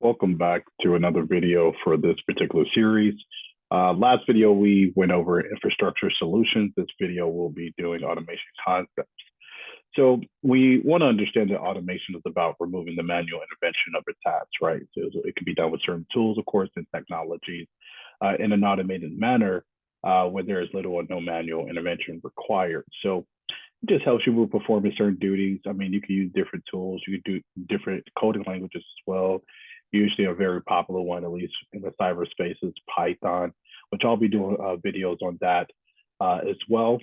Welcome back to another video for this particular series. Last video, we went over infrastructure solutions. This video, we'll be doing automation concepts. So we want to understand that automation is about removing the manual intervention of a task, right? So it can be done with certain tools, of course, and technologies in an automated manner where there is little or no manual intervention required. So it just helps you with performing certain duties. I mean, you can use different tools. You can do different coding languages as well. Usually a very popular one, at least in the cyberspace, is Python, which I'll be doing videos on that as well.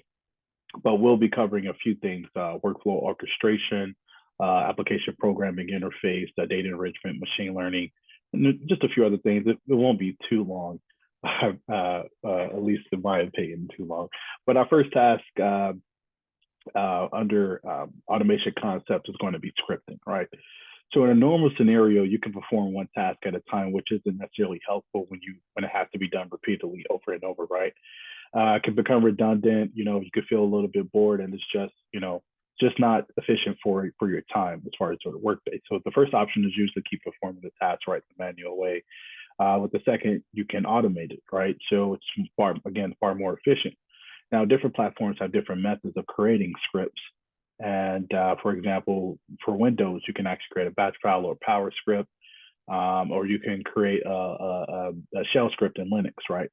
But we'll be covering a few things, workflow orchestration, application programming interface, data enrichment, machine learning, and just a few other things. It won't be too long, at least in my opinion, too long. But our first task under automation concepts is going to be scripting, right? So in a normal scenario, you can perform one task at a time, which isn't necessarily helpful when it has to be done repeatedly over and over, right? It can become redundant. You could feel a little bit bored, and it's just not efficient for your time as far as sort of workday. So the first option is usually keep performing the task right the manual way. With the second, you can automate it, right? So it's far more efficient. Now, different platforms have different methods of creating scripts. And for example, for Windows, you can actually create a batch file or power script, or you can create a shell script in Linux, right?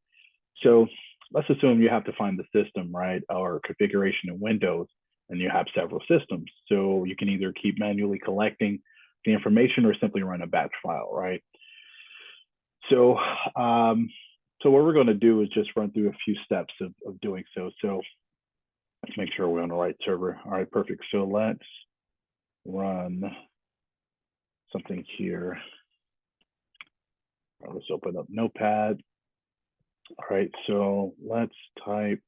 So let's assume you have to find the system, right, or configuration in Windows, and you have several systems. So you can either keep manually collecting the information or simply run a batch file, right? So, so what we're going to do is just run through a few steps of doing so. So let's make sure we're on the right server. All right, perfect. So let's run something here. Right, let's open up Notepad. All right, so let's type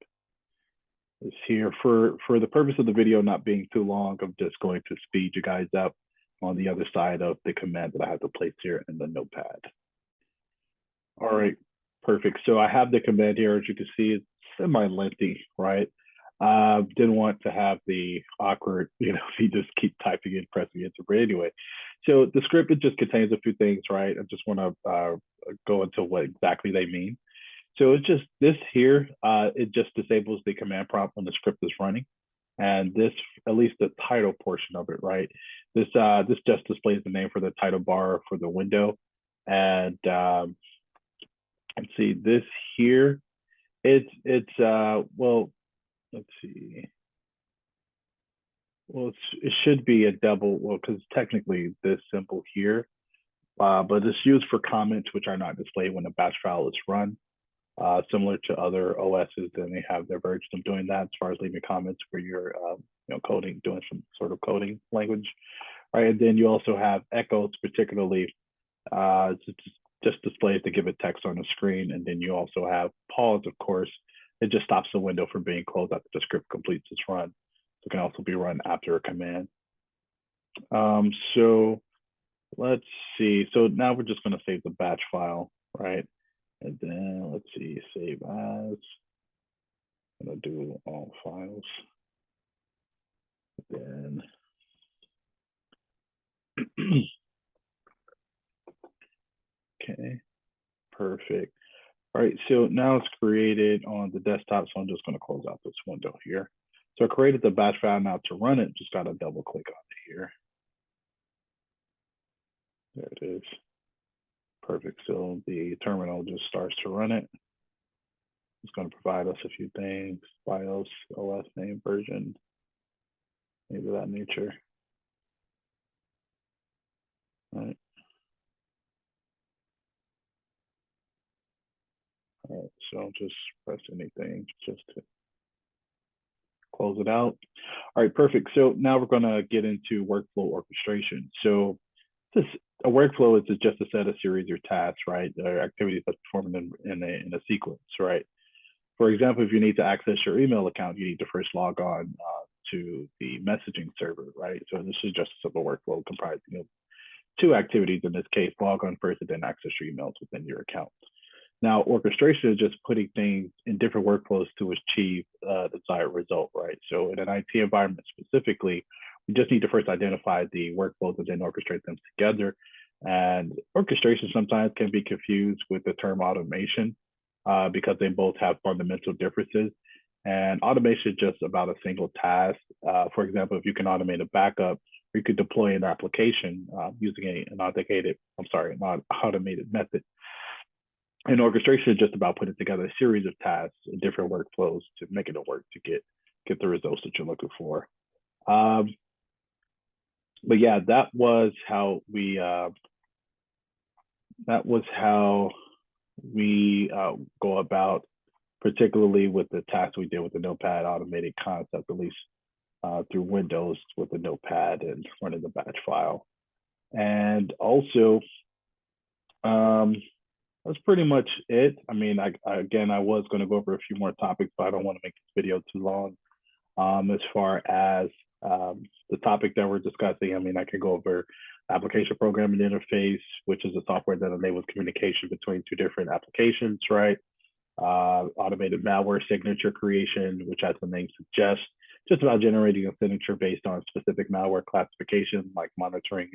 this here. For the purpose of the video not being too long, I'm just going to speed you guys up on the other side of the command that I have to place here in the Notepad. All right, perfect. So I have the command here. As you can see, it's semi-lengthy, right? Didn't want to have the awkward, if you just keep typing and pressing enter. But anyway, so the script, it just contains a few things, right? I just want to go into what exactly they mean. So it's just this here, it just disables the command prompt when the script is running. And this, at least the title portion of it, right? This just displays the name for the title bar for the window. And let's see, this here, well, let's see. Well, it should be a double, well, because technically this symbol here, but it's used for comments which are not displayed when a batch file is run. Similar to other OSs, then they have their version of doing that as far as leaving comments where you're, coding, doing some sort of coding language, right? And then you also have echoes, particularly just displays to give it text on the screen. And then you also have pause, of course. It just stops the window from being closed after the script completes its run. So it can also be run after a command. So let's see. So now we're just going to save the batch file, right? And then let's see, save as. I'm going to do all files. Then okay, perfect. All right, so now it's created on the desktop, so I'm just going to close out this window here. So I created the batch file. Now to run it, just got to double click on it here. There it is. Perfect. So the terminal just starts to run it. It's going to provide us a few things: BIOS, OS name, version, things of that nature. All right. All right, so I'll just press anything just to close it out. All right, perfect. So now we're going to get into workflow orchestration. So a workflow is just a set of series or tasks, right? Or activities that's performed in a sequence, right? For example, if you need to access your email account, you need to first log on to the messaging server, right? So this is just a simple workflow comprising of two activities in this case: log on first and then access your emails within your account. Now, orchestration is just putting things in different workflows to achieve the desired result, right? So in an IT environment specifically, we just need to first identify the workflows and then orchestrate them together. And orchestration sometimes can be confused with the term automation because they both have fundamental differences. And automation is just about a single task. For example, if you can automate a backup, or you could deploy an application using an automated method. And orchestration is just about putting together a series of tasks and different workflows to make it work to get the results that you're looking for. But yeah, that was how we go about, particularly with the tasks we did with the Notepad automated concept, at least through Windows with the Notepad and running the batch file. And also, that's pretty much it. I mean, I was going to go over a few more topics, but I don't want to make this video too long. As far as the topic that we're discussing, I mean, I could go over application programming interface, which is a software that enables communication between two different applications, right? Automated malware signature creation, which as the name suggests, just about generating a signature based on specific malware classification, like monitoring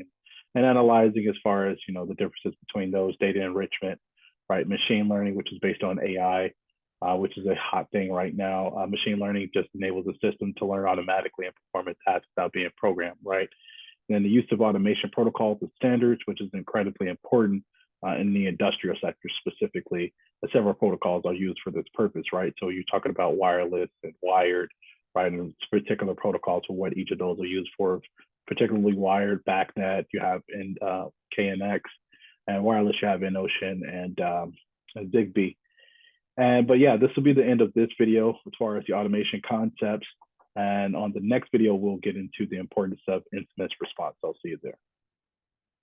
and analyzing as far as, the differences between those, data enrichment, right? Machine learning, which is based on AI, which is a hot thing right now. Machine learning just enables the system to learn automatically and perform a task without being programmed, right? And then the use of automation protocols and standards, which is incredibly important in the industrial sector specifically. Several protocols are used for this purpose, right? So you're talking about wireless and wired, right? And particular protocols for what each of those are used for. Particularly wired, BACnet, you have in KNX, and wireless, you have InOcean and Zigbee. But yeah, this will be the end of this video as far as the automation concepts. And on the next video, we'll get into the importance of incident response. I'll see you there.